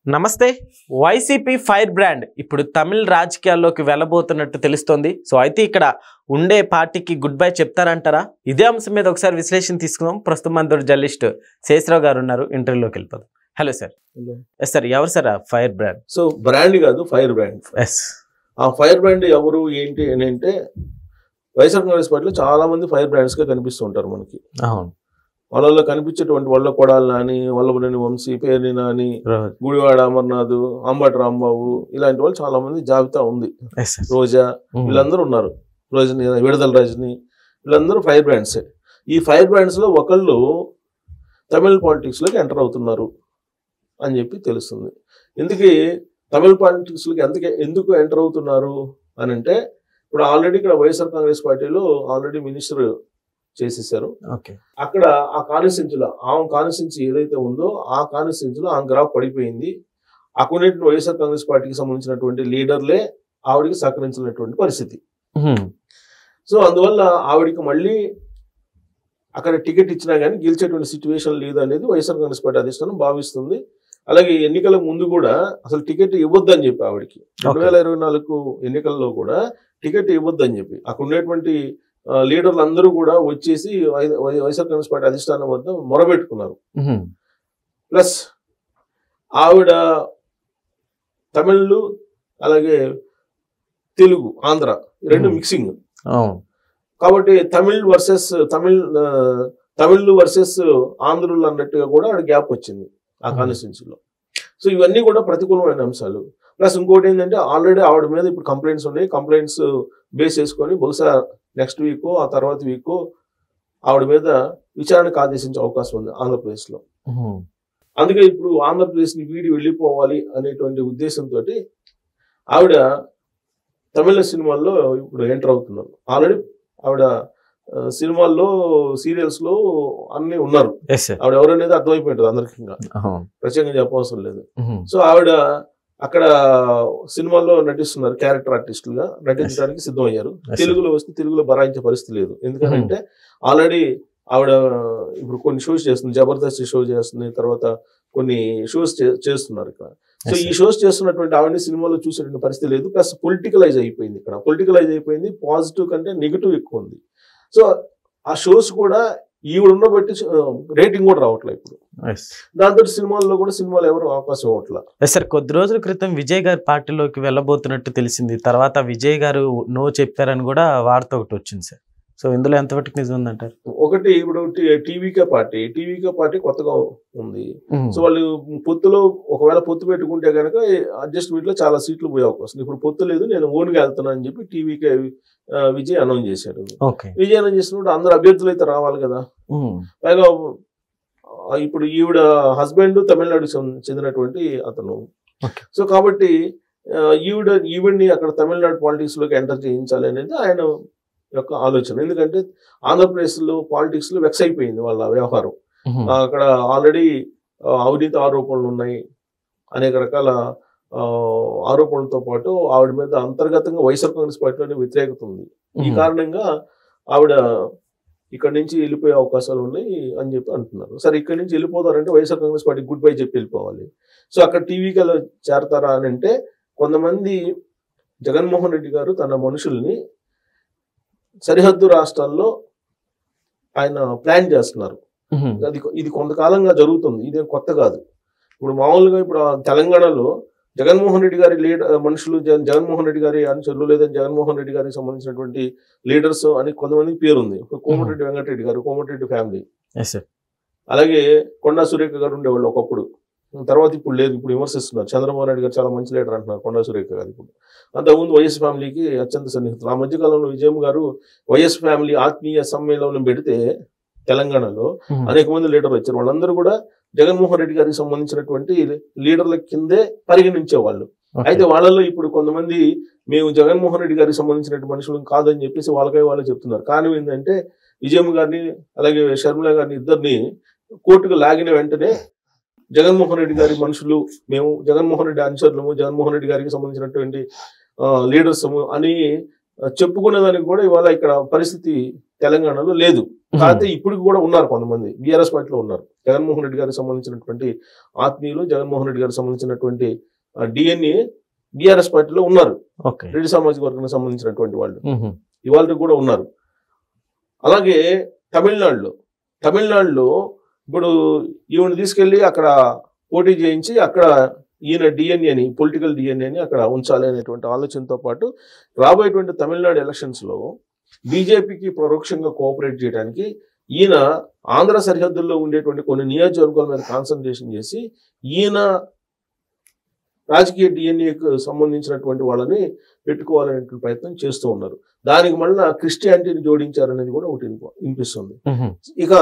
నమస్తే. YCP fire brand ఇప్పుడు తమిళ రాజకీయాల్లోకి వెళ్ళబోతున్నట్టు తెలుస్తోంది. సో అయితే ఇక్కడ ఉండే పార్టీకి గుడ్ బై చెప్తారంటారా? ఇదే అంశం మీద ఒకసారి విశ్లేషణ తీసుకుందాం. ప్రస్తుతం మనతో జర్నలిస్ట్ శేషరావు గారు ఉన్నారు. ఇంటర్వ్యూలోకి వెళ్ళిపోదాం. Hello sir. ఎస్ సార్, ఎవరు sir fire brand? So brand కాదు, ఫైర్ బ్రాండ్. ఎస్, ఆ ఫైర్ బ్రాండ్ ఎవరు ఏంటి అని అంటే వైఎస్ఆర్ కాంగ్రెస్ పార్టీలో చాలా మంది ఫైర్ బ్రాండ్స్ గా కనిపిస్తూ ఉంటారు మనకి. అవును, వాళ్ళలో కనిపించేటువంటి వల్ల కొడాలి నాని, వల్లభనేని వంశీ, పేర్ని నాని, గుడివాడ అమర్నాథ్, అంబటి రాంబాబు, ఇలాంటి వాళ్ళు చాలా మంది జాబితా ఉంది. రోజా, వీళ్ళందరూ ఉన్నారు. రజని, విడుదల రజని, వీళ్ళందరూ ఫైర్ బ్రాండ్సే. ఈ ఫైర్ బ్రాండ్స్ లో ఒకళ్ళు తమిళ పాలిటిక్స్ లోకి ఎంటర్ అవుతున్నారు అని చెప్పి తెలుస్తుంది. ఇందుకే తమిళ పాలిటిక్స్ లోకి ఎందుకు ఎంటర్ అవుతున్నారు అని అంటే, ఇప్పుడు ఆల్రెడీ ఇక్కడ వైఎస్ఆర్ కాంగ్రెస్ పార్టీలో ఆల్రెడీ మినిస్టర్ చేసేసారు. అక్కడ ఆ కాన్స్టిట్యూన్సీలో ఆమె కాన్స్టిట్యూన్సీ ఏదైతే ఉందో ఆ కాన్స్టిట్యూన్సీలో ఆమె గ్రాఫ్ పడిపోయింది. అక్కడ వైఎస్ఆర్ కాంగ్రెస్ పార్టీకి సంబంధించినటువంటి లీడర్లే ఆవిడికి సహకరించినటువంటి పరిస్థితి. సో అందువల్ల ఆవిడికి మళ్ళీ అక్కడ టికెట్ ఇచ్చినా కానీ గెలిచేటువంటి సిచ్యువేషన్ లేదు అనేది వైఎస్ఆర్ కాంగ్రెస్ పార్టీ అధిష్టానం భావిస్తుంది. అలాగే ఎన్నికల ముందు కూడా అసలు టికెట్ ఇవ్వద్దని చెప్పి ఆవిడికి 2024 ఎన్నికల్లో కూడా టికెట్ ఇవ్వద్దని చెప్పి అక్కడ ఉండేటువంటి లీడర్లు అందరూ కూడా వచ్చేసి వైఎస్ఆర్ కాంగ్రెస్ పార్టీ అధిష్టానం వద్ద మొరబెట్టుకున్నారు. ప్లస్ ఆవిడ తమిళ్ అలాగే తెలుగు, ఆంధ్ర రెండు మిక్సింగ్ కాబట్టి తమిళ్ వర్సెస్ ఆంధ్రులు అన్నట్టుగా కూడా ఆవిడ గ్యాప్ వచ్చింది ఆ కాన్స్టిట్యూన్సీలో. సో ఇవన్నీ కూడా ప్రతికూలమైన అంశాలు. ప్లస్ ఇంకోటి ఏంటంటే ఆల్రెడీ ఆవిడ మీద ఇప్పుడు కంప్లైంట్స్ ఉన్నాయి. కంప్లైంట్స్ బేస్ చేసుకొని బహుశా నెక్స్ట్ వీక్ ఆ తర్వాత వీక్ ఆవిడ మీద విచారణకు ఆదేశించే అవకాశం ఉంది ఆంధ్రప్రదేశ్లో. అందుకే ఇప్పుడు ఆంధ్రప్రదేశ్ని వీడి వెళ్ళిపోవాలి అనేటువంటి ఉద్దేశంతో ఆవిడ తమిళ సినిమాల్లో ఇప్పుడు ఎంటర్ అవుతున్నారు. ఆల్రెడీ ఆవిడ సినిమాల్లో, సీరియల్స్ లో అన్ని ఉన్నారు. ఆవిడ ఎవరనేది అర్థమైపోయింది అందరికీ, ప్రత్యేకంగా చెప్పవసరం లేదు. సో ఆవిడ అక్కడ సినిమాల్లో నటిస్తున్నారు, క్యారెక్టర్ ఆర్టిస్టులుగా నటించడానికి సిద్ధమయ్యారు. తెలుగులో వస్తే తెలుగులో బరాయించే పరిస్థితి లేదు. ఎందుకంటే ఆల్రెడీ ఆవిడ ఇప్పుడు కొన్ని షోస్ చేస్తుంది, జబర్దస్త్ షో చేస్తుంది, తర్వాత కొన్ని షోస్ చేస్తున్నారు ఇక్కడ. సో ఈ షోస్ చేస్తున్నటువంటి ఆవిడని సినిమాలో చూసేటువంటి పరిస్థితి లేదు. ప్లస్ పొలిటికలైజ్ అయిపోయింది. ఇక్కడ పొలిటికలైజ్ అయిపోయింది, పాజిటివ్ కంటే నెగిటివ్ ఎక్కువ ఉంది. సో ఆ షోస్ కూడా ఈవిడ ఉన్న బట్టి రేటింగ్ కూడా రావట్లేదు ఇప్పుడు. దాంతో సినిమాల్లో కూడా సినిమాలు ఎవరు అవకాశం ఇవ్వట్లేదు. సార్, కొద్ది రోజుల క్రితం విజయ్ గారి పార్టీలోకి వెళ్ళబోతున్నట్టు తెలిసింది. తర్వాత విజయ్ గారు నో చెప్పారని కూడా వార్త ఒకటి వచ్చింది సార్. సో ఇందులో ఎంతవరకు నిజం ఉందంటారు? ఒకటి, ఇప్పుడు టీవీకే పార్టీ కొత్తగా ఉంది. సో వాళ్ళు పొత్తులో ఒకవేళ పొత్తు పెట్టుకుంటే కనుక అడ్జస్ట్మెంట్ లో చాలా సీట్లు పోయే అవకాశం. ఇప్పుడు పొత్తు లేదు, నేను ఓన్గా వెళ్తున్నా అని చెప్పి టీవీకే విజయ్ అనౌన్స్ చేశాడు. విజయ్ అనౌన్స్ చేసినప్పుడు అందరు అభ్యర్థులు అయితే రావాలి కదా. పైగా ఇప్పుడు ఈవిడ హస్బెండ్ తమిళనాడుకి చెందినటువంటి అతను. సో కాబట్టి ఈవిడ్ని అక్కడ తమిళనాడు పాలిటిక్స్ లోకి ఎంటర్ చేయించాలి అనేది ఆయన యొక్క ఆలోచన. ఎందుకంటే ఆంధ్రప్రదేశ్ లో పాలిటిక్స్ లో వెక్స్ అయిపోయింది వాళ్ళ వ్యవహారం. అక్కడ ఆల్రెడీ అవినీతి ఆరోపణలు ఉన్నాయి, అనేక రకాల ఆరోపణలతో పాటు ఆవిడ మీద అంతర్గతంగా వైఎస్ఆర్ కాంగ్రెస్ పార్టీలోనే వ్యతిరేకత ఉంది. ఈ కారణంగా ఆవిడ ఇక్కడి నుంచి వెళ్ళిపోయే అవకాశాలు ఉన్నాయి అని చెప్పి అంటున్నారు. సరే, ఇక్కడి నుంచి వెళ్ళిపోతారంటే YSR Congress party good bye చెప్పి వెళ్ళిపోవాలి. సో అక్కడ టీవీకి ఎలా చేరతారా అని అంటే, కొంతమంది జగన్మోహన్ రెడ్డి గారు తన మనుషుల్ని సరిహద్దు రాష్ట్రాల్లో ఆయన ప్లాన్ చేస్తున్నారు. ఇది కొంతకాలంగా జరుగుతుంది, ఇదేం కొత్త కాదు. ఇప్పుడు మామూలుగా ఇప్పుడు తెలంగాణలో జగన్మోహన్ రెడ్డి గారి మనుషులు, జగన్మోహన్ రెడ్డి గారి అనుచరులు, లేదా జగన్మోహన్ రెడ్డి గారికి సంబంధించినటువంటి లీడర్స్ అని కొంతమందికి పేరుంది. కోమటిరెడ్డి వెంకటరెడ్డి గారు, కోమటిరెడ్డి ఫ్యామిలీ, అలాగే కొండా సురేఖ గారు ఉండేవాళ్ళు ఒకప్పుడు. తర్వాత ఇప్పుడు లేదు, ఇప్పుడు విమర్శిస్తున్నారు. చంద్రబాబు నాయుడు గారు చాలా మంచి లీడర్ అంటున్నారు కొండా సురేఖ గారు. ఇప్పుడు అంతకుముందు వైఎస్ ఫ్యామిలీకి అత్యంత సన్నిహితులు. ఆ మధ్యకాలంలో విజయం గారు వైఎస్ ఫ్యామిలీ ఆత్మీయ సమ్మేళనం పెడితే తెలంగాణలో అనేక మంది లీడర్లు వచ్చారు. వాళ్ళందరూ కూడా జగన్మోహన్ రెడ్డి గారికి సంబంధించినటువంటి లీడర్ల కిందే పరిగణించేవాళ్ళు. అయితే వాళ్ళలో ఇప్పుడు కొంతమంది మేము జగన్మోహన్ రెడ్డి గారికి సంబంధించినటువంటి మనుషులు కాదని చెప్పేసి వాళ్ళే చెప్తున్నారు. కానీ ఏంటంటే విజయం గారిని అలాగే షర్మిల గారిని ఇద్దరిని కోర్టుకు లాగిన వెంటనే జగన్మోహన్ రెడ్డి గారి మనుషులు, మేము జగన్మోహన్ రెడ్డి అనుచరులము, జగన్మోహన్ రెడ్డి గారికి సంబంధించినటువంటి లీడర్స్ అని చెప్పుకునే దానికి కూడా ఇవాళ ఇక్కడ పరిస్థితి తెలంగాణలో లేదు. కాకపోతే ఇప్పటికి కూడా ఉన్నారు కొంతమంది బీఆర్ఎస్ పార్టీలో ఉన్నారు. జగన్మోహన్ రెడ్డి గారికి సంబంధించినటువంటి ఆత్మీయులు, జగన్మోహన్ రెడ్డి గారికి సంబంధించినటువంటి డిఎన్ఏ బీఆర్ఎస్ పార్టీలో ఉన్నారు. రెడ్డి సామాజిక వర్గానికి సంబంధించినటువంటి వాళ్ళు ఇవాళ కూడా ఉన్నారు. అలాగే తమిళనాడులో ఇప్పుడు ఈవిని తీసుకెళ్లి అక్కడ పోటీ చేయించి అక్కడ ఈయన డిఎన్ఏని, పొలిటికల్ డిఎన్ఏని అక్కడ ఉంచాలి అనేటువంటి ఆలోచనతో పాటు రాబోయేటువంటి తమిళనాడు ఎలక్షన్స్ లో బీజేపీకి పరోక్షంగా కోఆపరేట్ చేయడానికి ఈయన ఆంధ్ర సరిహద్దుల్లో ఉండేటువంటి కొన్ని నియోజకవర్గాల మీద కాన్సన్ట్రేషన్ చేసి ఈయన రాజకీయ డిఎన్ఏకు సంబంధించినటువంటి వాళ్ళని పెట్టుకోవాలనే ప్రయత్నం చేస్తూ ఉన్నారు. దానికి మళ్ళీ క్రిస్టియానిటీని జోడించారనేది కూడా ఒకటి వినిపిస్తుంది. ఇక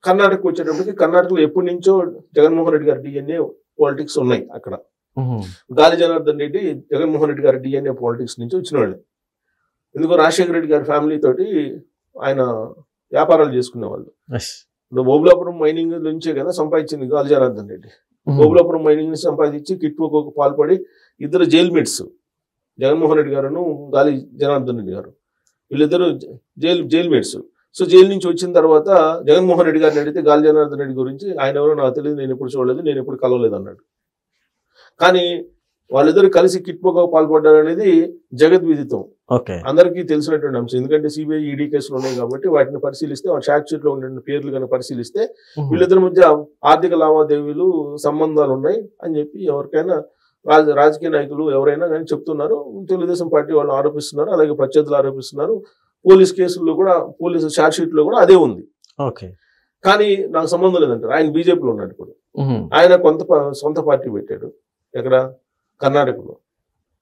కర్ణాటక వచ్చేటప్పటికి కర్ణాటకలో ఎప్పటి నుంచో జగన్మోహన్ రెడ్డి గారి డిఎన్ఏ పాలిటిక్స్ ఉన్నాయి. అక్కడ గాలి జనార్దన్ రెడ్డి జగన్మోహన్ రెడ్డి గారి డిఎన్ఏ పాలిటిక్స్ నుంచి వచ్చిన వాళ్ళు. ఎందుకో రాజశేఖర రెడ్డి గారి ఫ్యామిలీ తోటి ఆయన వ్యాపారాలు చేసుకునేవాళ్ళు. ఇప్పుడు ఓబులాపురం మైనింగ్ నుంచే కదా సంపాదించింది గాలి జనార్దన్ రెడ్డి. ఓబులాపురం మైనింగ్ ని సంపాదించి కిట్పోకు పాల్పడి ఇద్దరు జైల్ మేట్స్, జగన్మోహన్ రెడ్డి గారును గాలి జనార్దన్ రెడ్డి గారు, వీళ్ళిద్దరు జైల్ మేట్స్. సో జైలు నుంచి వచ్చిన తర్వాత జగన్మోహన్ రెడ్డి గారిని అడిగితే గాలి జనార్దన్ రెడ్డి గురించి ఆయన ఎవరో నాకు తెలియదు, నేను ఎప్పుడు చూడలేదు, నేను ఎప్పుడు కలవలేదు అన్నాడు. కానీ వాళ్ళిద్దరు కలిసి కిట్పోకు పాల్పడ్డారు అనేది జగద్విదితం, అందరికీ తెలిసినటువంటి అంశం. ఎందుకంటే సిబిఐ ఈడీ కేసులు ఉన్నాయి కాబట్టి వాటిని పరిశీలిస్తే, షార్ట్ షీట్ లో ఉండే పేర్లు కనుక పరిశీలిస్తే వీళ్ళిద్దరి మధ్య ఆర్థిక లావాదేవీలు సంబంధాలు ఉన్నాయి అని చెప్పి ఎవరికైనా రాజకీయ నాయకులు ఎవరైనా కానీ చెప్తున్నారు. తెలుగుదేశం పార్టీ వాళ్ళు ఆరోపిస్తున్నారు, అలాగే ప్రత్యర్థులు ఆరోపిస్తున్నారు. పోలీస్ కేసుల్లో కూడా, పోలీసు షార్ట్ షీట్ లో కూడా అదే ఉంది. కానీ నాకు సంబంధం లేదంటారు. ఆయన బీజేపీలో ఉన్నాడు. ఇప్పుడు ఆయన సొంత పార్టీ పెట్టాడు. ఎక్కడ? కర్ణాటకలో.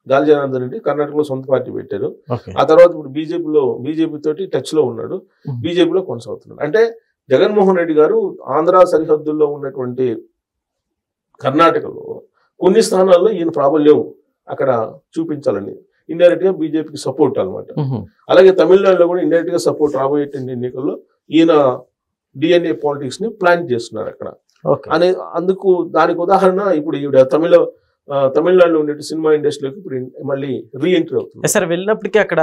గాలి జనార్దన్ రెడ్డి కర్ణాటకలో సొంత పార్టీ పెట్టారు. ఆ తర్వాత ఇప్పుడు బీజేపీ తోటి టచ్ లో ఉన్నాడు, బీజేపీలో కొనసాగుతున్నాడు. అంటే జగన్మోహన్ రెడ్డి గారు ఆంధ్ర సరిహద్దుల్లో ఉన్నటువంటి కర్ణాటకలో కొన్ని స్థానాల్లో ఈయన ప్రాబల్యం అక్కడ చూపించాలని ఇండైరెక్ట్ గా బీజేపీకి సపోర్ట్ అనమాట. అలాగే తమిళనాడులో కూడా ఇండైరెక్ట్ గా సపోర్ట్ రాబోయే ఎన్నికల్లో ఈయన డిఎన్ఏ పాలిటిక్స్ ని ప్లాన్ చేస్తున్నారు అక్కడ అనే. అందుకు దానికి ఉదాహరణ ఇప్పుడు ఈవిడ తమిళనాడులో ఉండే సినిమా ఇండస్ట్రీలోకి ఇప్పుడు మళ్ళీ రీఎంట్రీ అవుతుంది. సార్ వెళ్ళినప్పటికీ అక్కడ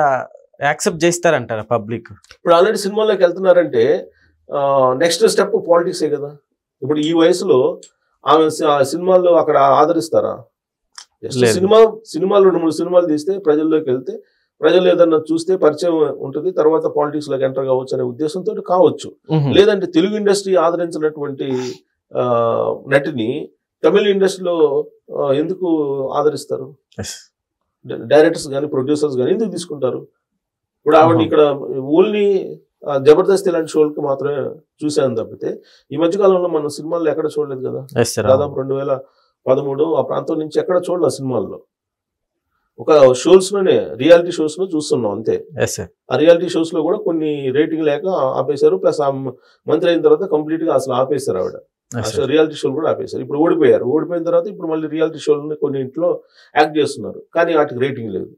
యాక్సెప్ట్ చేస్తారంటారా పబ్లిక్? ఇప్పుడు ఆల్రెడీ సినిమాలోకి వెళ్తున్నారంటే నెక్స్ట్ స్టెప్ పాలిటిక్సే కదా. ఇప్పుడు ఈ వయసులో ఆమె సినిమాల్లో అక్కడ ఆదరిస్తారా? సినిమాలు 2-3 సినిమాలు తీస్తే ప్రజల్లోకి వెళ్తే ప్రజలు ఏదన్నా చూస్తే పరిచయం ఉంటుంది, తర్వాత పాలిటిక్స్ లోకి ఎంటర్ కావచ్చు అనే ఉద్దేశంతో కావచ్చు. లేదంటే తెలుగు ఇండస్ట్రీ ఆదరించినటువంటి నటిని తమిళ ఇండస్ట్రీలో ఎందుకు ఆదరిస్తారు? డైరెక్టర్స్ కానీ ప్రొడ్యూసర్స్ కానీ ఎందుకు తీసుకుంటారు? ఇప్పుడు ఆవిడ ఇక్కడ ఓన్లీ జబర్దస్త్ ఇలాంటి షోలకి మాత్రమే చూసాను తప్పితే ఈ మధ్యకాలంలో మనం సినిమాల్లో ఎక్కడ చూడలేదు కదా. దాదాపు 2013 ఆ ప్రాంతం నుంచి ఎక్కడ చూడలేదు సినిమాల్లో. ఒక షోస్ లోనే, రియాలిటీ షోస్ లో చూస్తున్నాం అంతే. ఆ రియాలిటీ షోస్ లో కూడా కొన్ని రేటింగ్ లేక ఆపేశారు. ప్లస్ ఆ మంత్రి అయిన తర్వాత కంప్లీట్ గా అసలు ఆపేశారు ఆవిడ. రియాలిటీ షోలు కూడా ఆపేశారు. ఇప్పుడు ఓడిపోయిన తర్వాత ఇప్పుడు మళ్ళీ రియాలిటీ షోలు కొన్నింట్లో యాక్ట్ చేస్తున్నారు, కానీ వాటికి రేటింగ్ లేదు.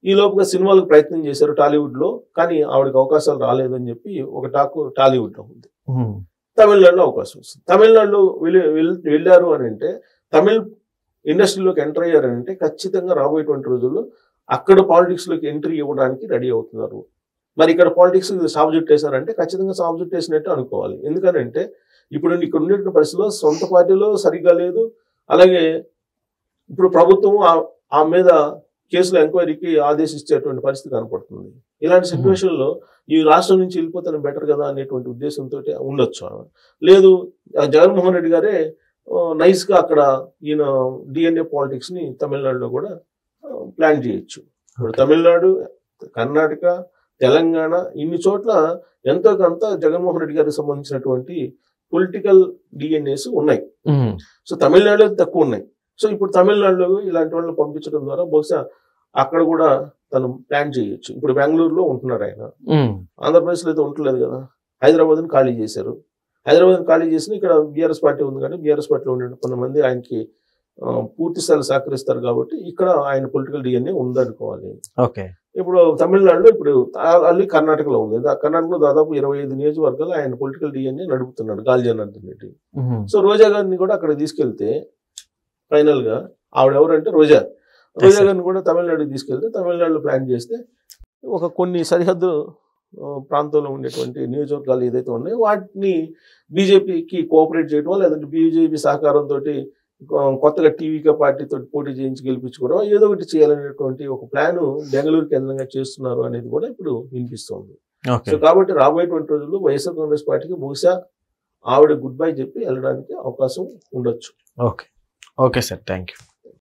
ఈ లోపుగా సినిమాలకు ప్రయత్నం చేశారు టాలీవుడ్ లో, కానీ ఆవిడకి అవకాశాలు రాలేదని చెప్పి ఒక టాక్ టాలీవుడ్ లో ఉంది. తమిళనాడులో అవకాశం వస్తుంది. తమిళనాడులో వెళ్ళారు అని అంటే, తమిళ్ ఇండస్ట్రీలోకి ఎంటర్ అయ్యారని అంటే ఖచ్చితంగా రాబోయేటువంటి రోజుల్లో అక్కడ పాలిటిక్స్ లోకి ఎంట్రీ ఇవ్వడానికి రెడీ అవుతున్నారు. మరి ఇక్కడ పాలిటిక్స్ సాగు చుట్టేశారంటే ఖచ్చితంగా సాగు చుట్టేసినట్టు అనుకోవాలి. ఎందుకనంటే ఇప్పుడు ఇక్కడ ఉండేటువంటి పరిస్థితుల్లో సొంత పార్టీలో సరిగ్గా లేదు. అలాగే ఇప్పుడు ప్రభుత్వం ఆ మీద కేసుల ఎంక్వైరీకి ఆదేశించేటువంటి పరిస్థితి కనపడుతుంది. ఇలాంటి సిచ్యువేషన్ లో ఈ రాష్ట్రం నుంచి వెళ్ళిపోతాను బెటర్ కదా అనేటువంటి ఉద్దేశంతో ఉండొచ్చు. లేదు, జగన్మోహన్ రెడ్డి గారే నైస్ గా అక్కడ ఈయన డిఎన్ఏ పాలిటిక్స్ ని తమిళనాడులో కూడా ప్లాన్ చేయొచ్చు. ఇప్పుడు తమిళనాడు, కర్ణాటక, తెలంగాణ ఇన్ని చోట్ల ఎంతో కొంత జగన్మోహన్ రెడ్డి గారికి సంబంధించినటువంటి పొలిటికల్ డిఎన్ఏస్ ఉన్నాయి. సో తమిళనాడులో తక్కువ ఉన్నాయి. సో ఇప్పుడు తమిళనాడులో ఇలాంటి వాళ్ళని పంపించడం ద్వారా బహుశా అక్కడ కూడా తను ప్లాన్ చేయొచ్చు. ఇప్పుడు బెంగళూరులో ఉంటున్నారు ఆయన, ఆంధ్రప్రదేశ్ లో అయితే ఉండలేదు కదా. హైదరాబాద్ ని ఖాళీ చేశారు. హైదరాబాద్ ఖాళీ చేసిన ఇక్కడ బీఆర్ఎస్ పార్టీ ఉంది, కానీ బీఆర్ఎస్ పార్టీలో ఉండే కొంతమంది ఆయనకి పూర్తి స్థాయిలో సహకరిస్తారు కాబట్టి ఇక్కడ ఆయన పొలిటికల్ డిఎన్ఏ ఉందనుకోవాలి. ఇప్పుడు తమిళనాడులో ఇప్పుడు అల్లి కర్ణాటకలో ఉంది. కర్ణాటకలో దాదాపు 25 నియోజకవర్గాలు ఆయన పొలిటికల్ డిఎన్ఏ నడుపుతున్నాడు గాలి జనార్దన్ రెడ్డి. సో రోజా గారిని కూడా అక్కడ తీసుకెళ్తే ఫైనల్ గా ఆవిడెవరంటే రోజా గారిని కూడా తమిళనాడుకి తీసుకెళ్తే తమిళనాడులో ప్లాన్ చేస్తే ఒక కొన్ని సరిహద్దు ప్రాంతంలో ఉండేటువంటి నియోజకవర్గాలు ఏదైతే ఉన్నాయో వాటిని బీజేపీకి కోఆపరేట్ చేయడం, లేదంటే బీజేపీ సహకారంతో కొత్తగా టీవీకే పార్టీతో పోటీ చేయించి గెలిపించుకోవడం, ఏదో ఒకటి చేయాలనేటువంటి ఒక ప్లాన్ బెంగళూరు కేంద్రంగా చేస్తున్నారు అనేది కూడా ఇప్పుడు వినిపిస్తుంది. సో కాబట్టి రాబోయేటువంటి రోజుల్లో వైఎస్ఆర్ కాంగ్రెస్ పార్టీకి బహుశా ఆవిడ గుడ్ బై చెప్పి వెళ్ళడానికి అవకాశం ఉండొచ్చు. Okay sir, thank you.